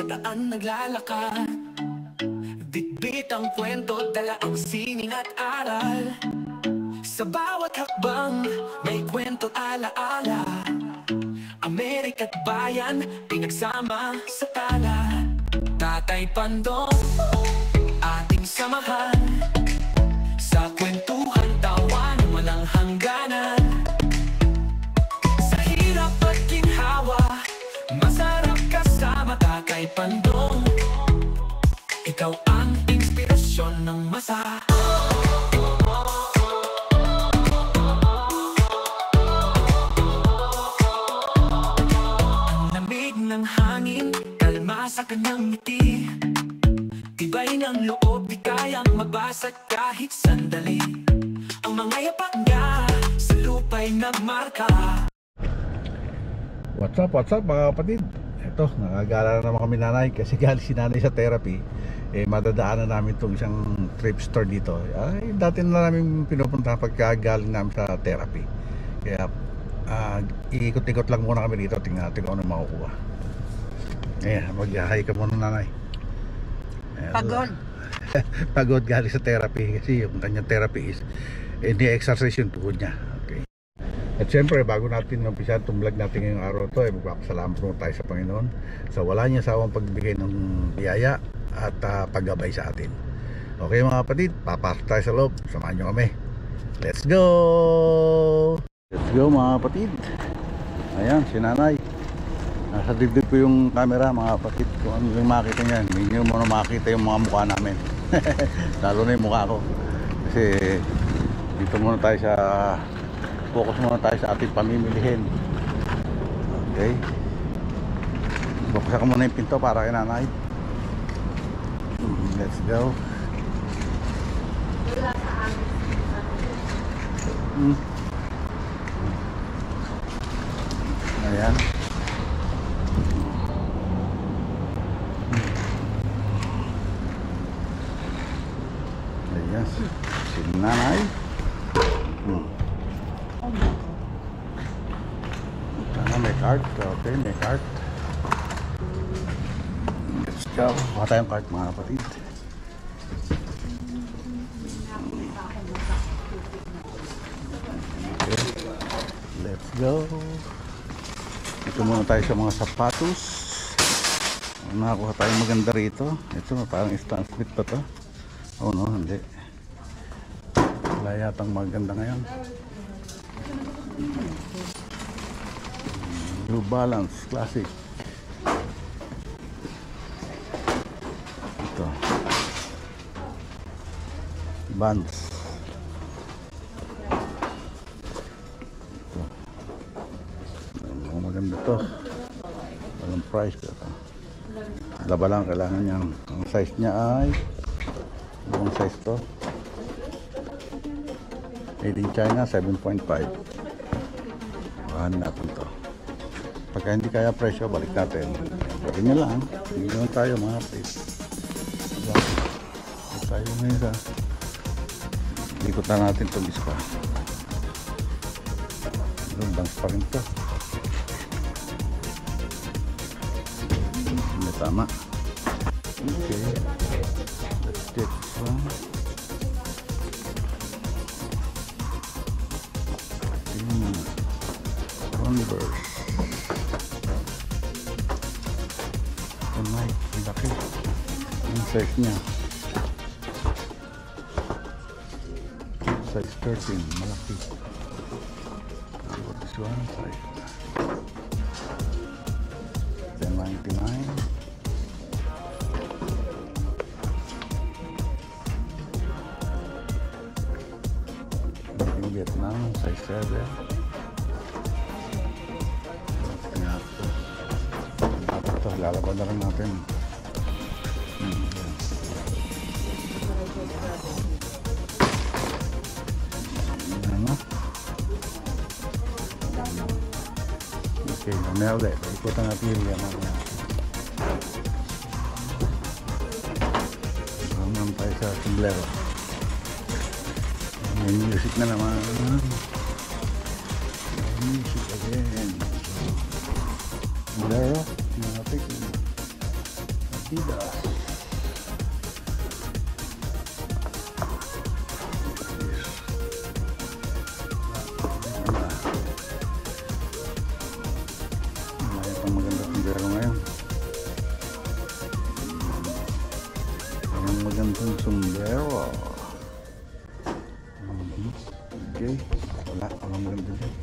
daan naglalakad. Bitbit ang kwento, dala ang sining at aral. Sa bawat hakbang, may kwento alaala. Amerika't bayan, pinagsama sa tala. Tatay Pandong, ating samahan. Sa kwentuhan, tawan, walang hangganan. Sa hirap at ginhawa, masarap kasama Tatay Pandong. Ikaw ang inspirasyon ng masa. Ang lamig ng hangin, kalma sa kanyang ngiti. Tibay ng loob, di kayang magbasag kahit sandali. Ang mga yapak niya sa lupa'y nagmarka. What's up mga kapatid? Ito, nakagala na naman kami nanay kasi galing si nanay sa therapy. Madadaanan namin itong isang thrift store dito. Ay, dati na namin pinupunta pagka galing namin sa therapy. Kaya iikot-ikot lang muna kami dito. Tingnan natin kung ano makukuha. Ayan, mag-hi ka muna nanay. Ayan, pagod. Pagod galing sa therapy kasi yung kanyang therapy is ni-exercise yung tuhod niya. Okay. At syempre, bago natin umpisa itong vlog natin ngayong araw ito, magpapasalamat muna tayo sa Panginoon sa wala niya sawang pagbigay ng biyaya at paggabay sa atin. Okay mga kapatid, papasok tayo sa loob. Samahan nyo kami. Let's go! Let's go mga kapatid. Ayan, si nanay. Nasa dibdib ko yung camera mga kapatid. Kung ano yung makita nyan, hindi nyo muna makita yung mga mukha namin. Lalo na yung mukha ko. Kasi dito muna tayo sa focus muna tayo sa ating pamimilihin. Okay, buksan ko muna yung pinto para kay nanay. Let's go. Ayan. Ayan si nanay. May cart, okay, may cart. Let's go. Kuha tayong cart mga kapatid. Okay. Let's go. Ito muna tayo sa mga sapatos. Nakakuha tayong maganda rito. Ito parang Stan Smith pa to. Oh no, hindi. Wala yatang maganda ngayon. New Balance Classic. Ito Vans. Ito maganda to. Walang price pero daba lang kailangan niya. Ang size niya ay ang size to made in China 7.5. Bahan natin to. Pagka hindi kaya presyo, balik natin. Pwede nyo lang. Hindi naman tayo mga update. Pwede tayo ngayon sa ikutan natin itong iska. Bangs pa rin ito. Hindi tama. Okay. Let's take this one. Converse. Ang laki. Ang size niya size 13, malaki. This one size 10.99. Vietnam size 7. Ito, lalaban na rin natin. Ano? Okay, mamaya ulit. Ikutan natin yung yan. Naman tayo sa sombrero. May music na naman. Music again. Sombrero. Natin. Adidas. Ang magandang sombrero ngayon. Ang magandang sombrero. Okay, walang maganda dyan.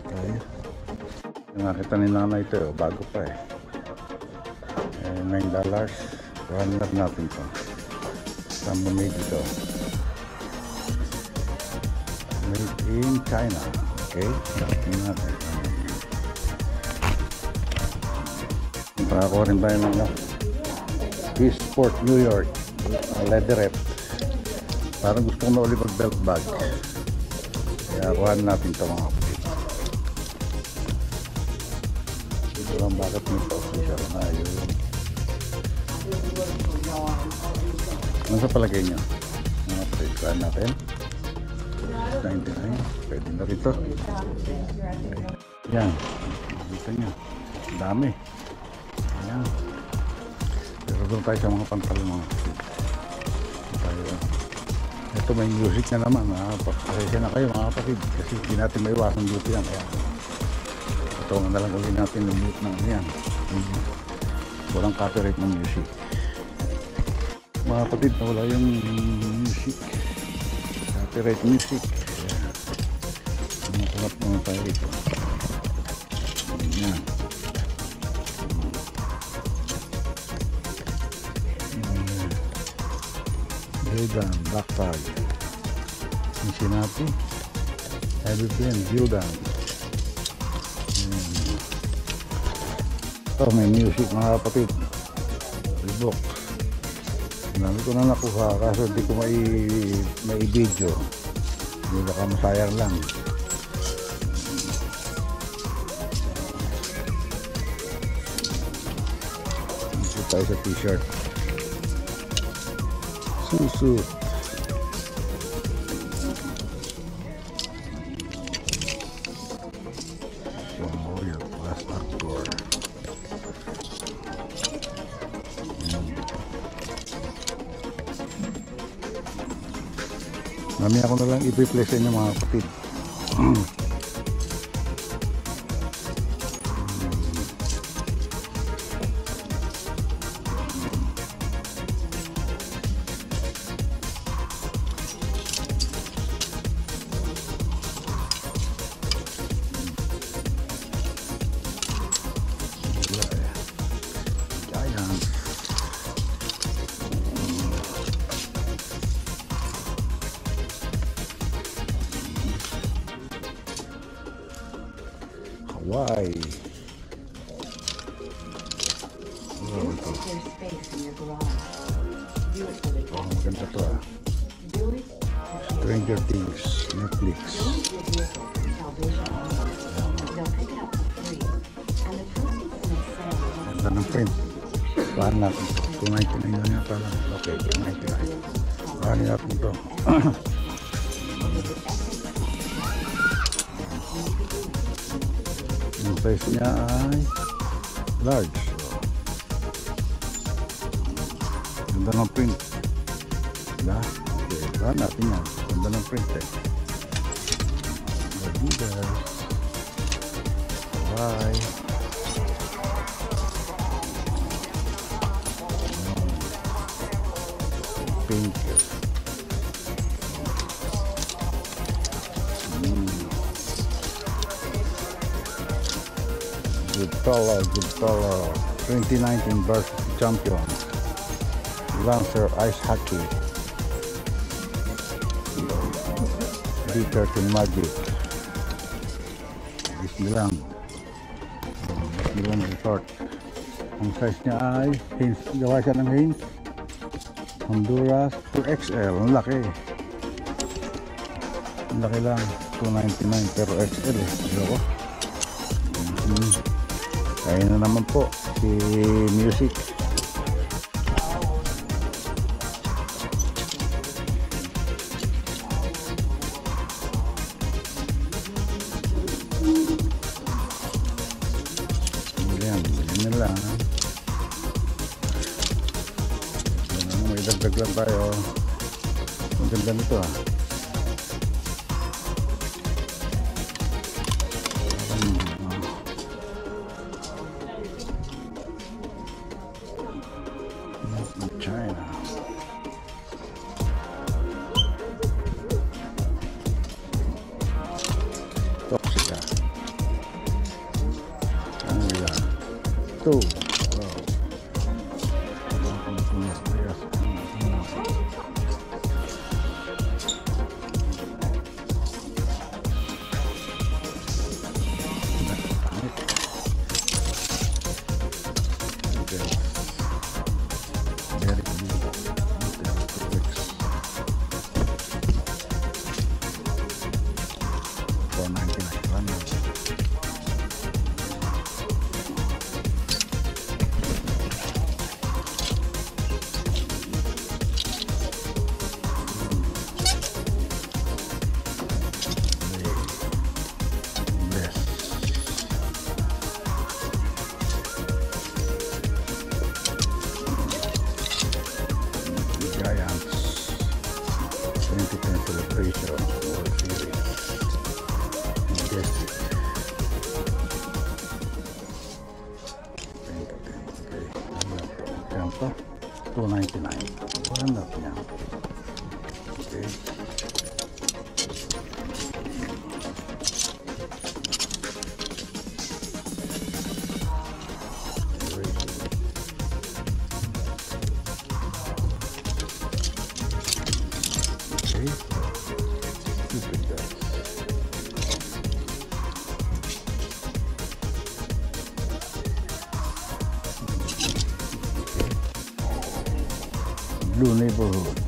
Kaya nakita ni nanay ito, bago pa eh. $9. Runner natin to. Saan ba made ito? Made in China. Okay, tingnan natin. Nakakuha rin tayo ng Sport New York leatherette. Parang gusto ko na ulit mag belt bag, kaya kuhaan natin ito mga kapatid. Dito lang bakit nito official na yun. Ano sa palagay nyo mga kapatid? Kuhaan natin $99. Pwede na rito. Yan, dito nyo dami. Ayan. Pero doon tayo sa mga pantalon mga kapatid. Tayo. Ito may music na naman. Pasensya na kayo mga kapatid. Kasi hindi natin may iwasan dito yan. Kaya ito na lang ulit natin ng mute ng yan. Walang copyright ng music. Mga kapatid, wala yung music. Copyright music. Masarap naman tayo ito. Ayan. Gildan, Black Tag, Cincinnati, Heavy Pen, Gildan. Ito may music mga kapatid. Reebok. Dami ko na nakuha kaso hindi ko may video. Hindi baka masayang lang. Dito tayo sa t-shirt. Susu. Memorial Class Outdoor. Mamaya ako na lang i-replace sa inyo mga kapatid. Hawaii. Oh, maganda to ah. Stranger Things, Netflix. Ganda ng print. Pahan natin ito. 299 na yata lang. Okay, 299. Pahan natin ito. Yung size niya ay large. Ganda ng print. Diba? Okay, pahan natin yan. Ganda ng print eh. Adidas. Bye. Pink. Good color, good color. 2019 varsity champion. Lancer Ice Hockey. D13 Magic. Disneyland. Disneyland Resort. Ang size niya ay Hanes. Gawa siya ng Hanes. Honduras 2XL. Ang laki. Ang laki lang. $299 pero XL eh. Ayoko. Kaya na naman po si Music. Ayan, ganyan na lang. lang tayo. Ang ganda nito ah. China. Toxica. Ano yan? Ito. $299. Maganda po yan. Okay. Stupid guys. Blue Neighborhood.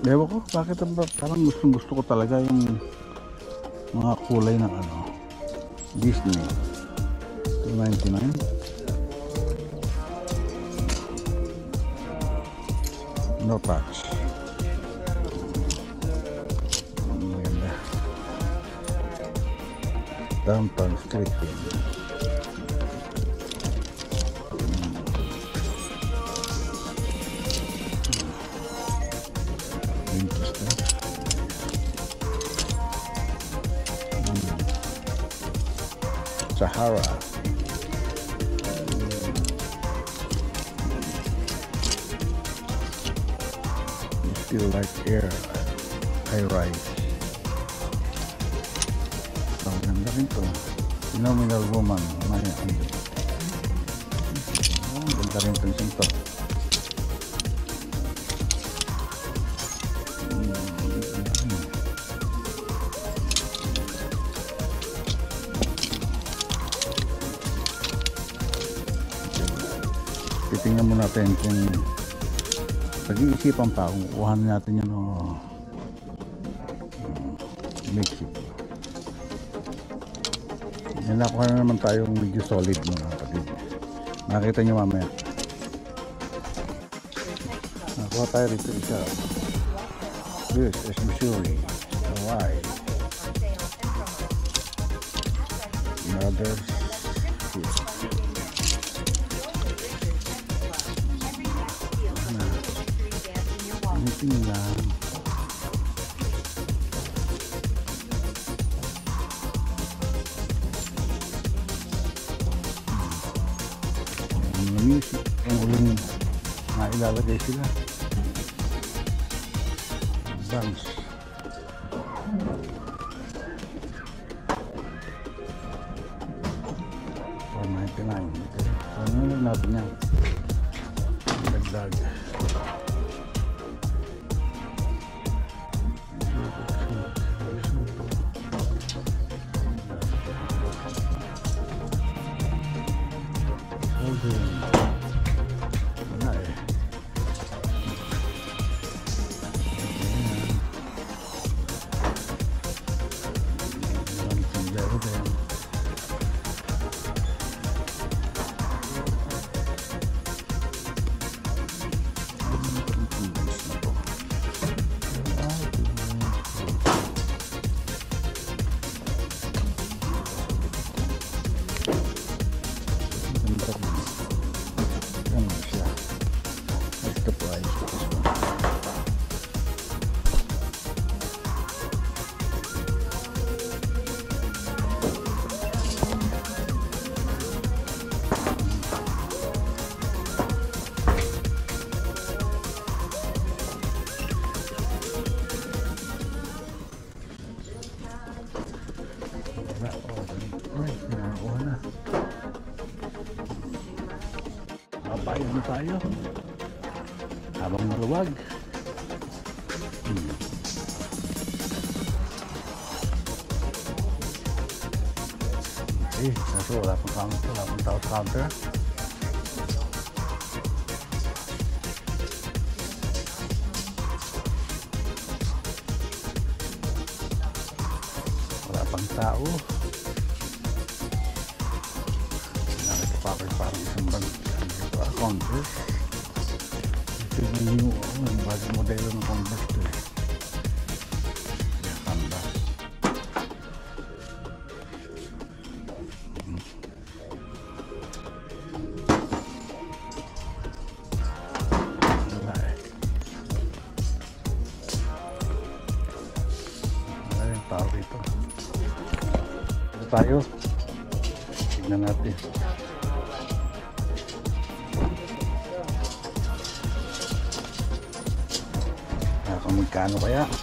Ewan ko, bakit parang gusto ko talaga yung mga kulay ng ano, Disney. $299. No touch. Maganda. Downtown Street Team. Interesting. Sahara. You still like air, high rise. Ang ganda rin to. Phenomenal Woman. Ang ganda rin to isang to. Titingnan mo natin kung pag-iisipan pa kung kuhanin natin yan o Mexico. Yan, nakuha na naman tayong medyo solid mga kapatid. Nakita nyo mamaya. Nakuha tayo rito isa. This is Missouri, Hawaii. Another meeting lang. Ang music, ang uling na ilalagay sila. Bands. $499. Okay. So, ano lang natin yan? Dagdag. Wala eh. Ay, pinakuha na. Babayad na tayo. Habang maluwag. Kaso wala pang counter, wala pang tao sa counter. Wala pang tao. Nakikipapag parang isang bang counter. Ito yung bagong modelo ng Converse ito eh. Tanda. Wala eh. Wala yung tao rito. Ito tayo. Tignan natin. Kung magkano kaya okay.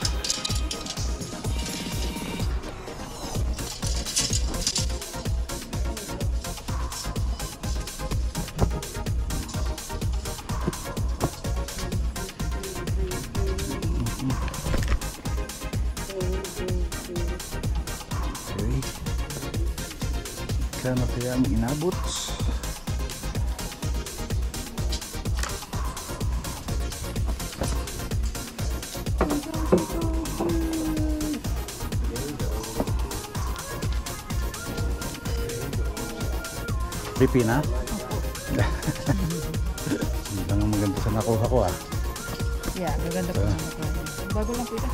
Kano kaya ang inabot. Pipina? Hindi lang ang maganda sa nakuha ko ah. Yeah, maganda po naman po. Bago lang po ito.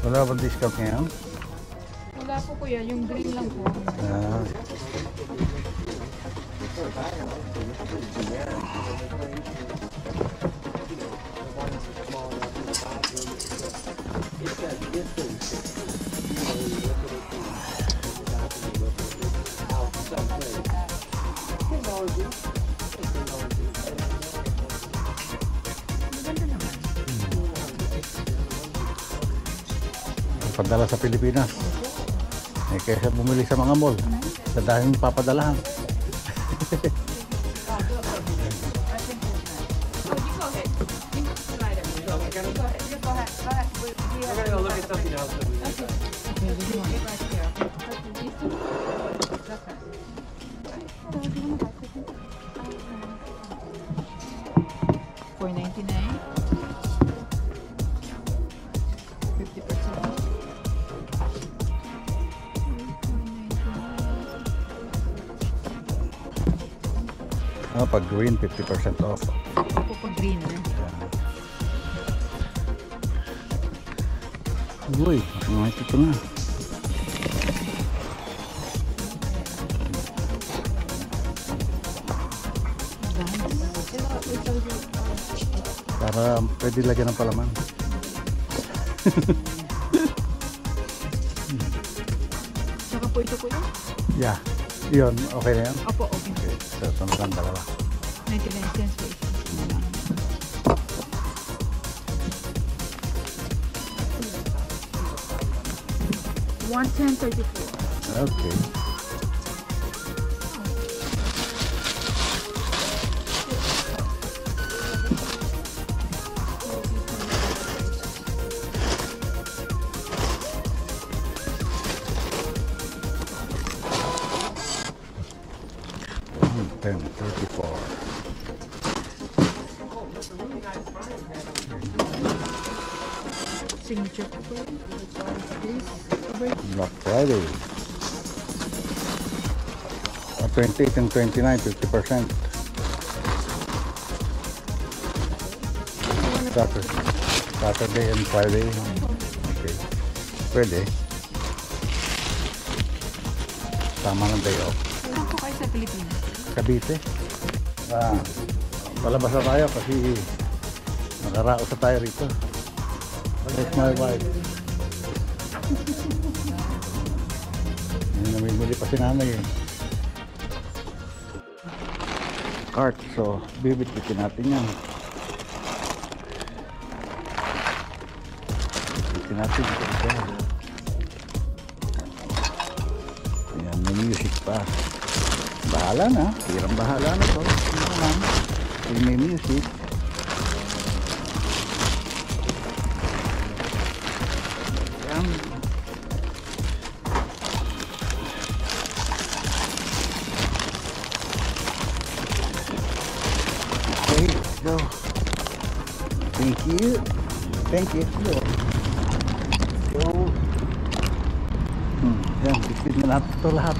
Wala bang discount ngayon? Wala po kuya, yung green lang po. Ah. Padala sa Pilipinas. Eh, kaysa bumili sa mga mall. Sa dahil papadalahan. Pag green, 50% off. Opo, pag green na. Uy, ito na. Para pwede lagyan ng palaman. Saka po ito po yun? Yeah. Yun, okay na yan? Opo, okay. Okay, so ito na dalawa. 99 cents po ito. 110.34. Okay. Signature po po. Black Friday. 28 and 29, 50%. Saturday and Friday. Okay. Pwede. Tama ng day off. Saan po kayo sa Pilipinas? Cavite. Palabas na tayo kasi nakaraos na tayo rito. That's my wife. Namimili pa si nanay eh. Cart, so bibit-bitin natin yan. Bibit natin ito. music pa. Bahala na, hirang bahala na to. Ano naman, kung may music. Yan. Okay, let's go. Thank you. Thank you. Go. Yan, bitbit na natin ito lahat.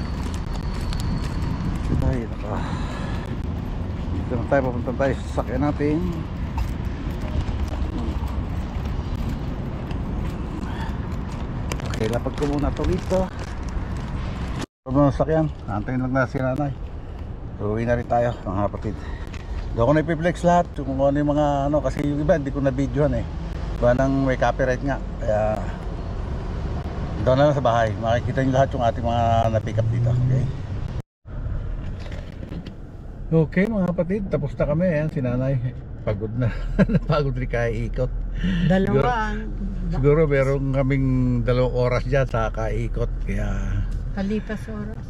Ay, naka. Dito na tayo, papunta tayo sa sasakyan natin. Okay, lapag ko muna ito dito. Ito na sasakyan, antayin lang na si nanay. Uwi na rin tayo, mga kapatid. Doon ko na ipiplex lahat, kung ano yung mga ano, kasi yung iba hindi ko na videohan eh. Iba nang may copyright nga, kaya doon na lang sa bahay, makikita nyo lahat yung ating mga na-pick up dito. Okay, okay mga kapatid, tapos na kami. Ayan, si nanay pagod na. Napagod rin kaya ikot. Siguro meron kaming 2 oras dyan sa kaikot. Kaya Palipas oras.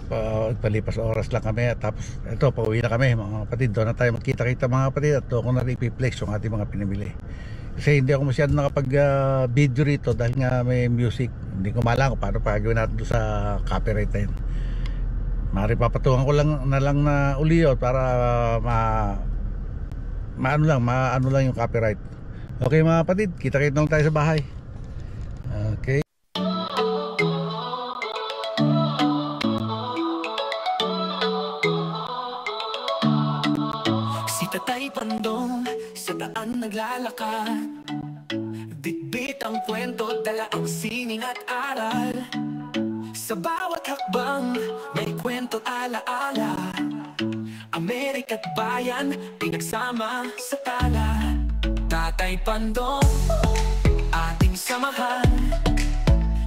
Palipas oras lang kami. Tapos ito, pauwi na kami mga kapatid. Doon na tayo magkita-kita mga kapatid. At doon ko na ipiplex yung ating mga pinamili. Kasi hindi ako masyado nakapag video rito dahil nga may music. Hindi ko malang kung paano pagawin natin doon sa copyright na yun. Maripapatungan ko lang na uli yun para maano lang yung copyright. Okay mga kapatid, kita-kita lang tayo sa bahay. Okay. Si Tatay Pandong sa daan naglalakad, bitbit ang kwento, dala ang sining at aral. Sa bawat hakbang may kwento alaala, Amerika't bayan pinagsama sa tala. Tatay Pandong, ating samahan,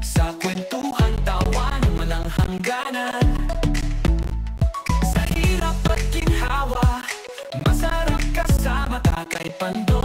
sa kwentuhan, tawanan, walang hangganan. Sa hirap at ginhawa, masarap kasama Tatay Pandong.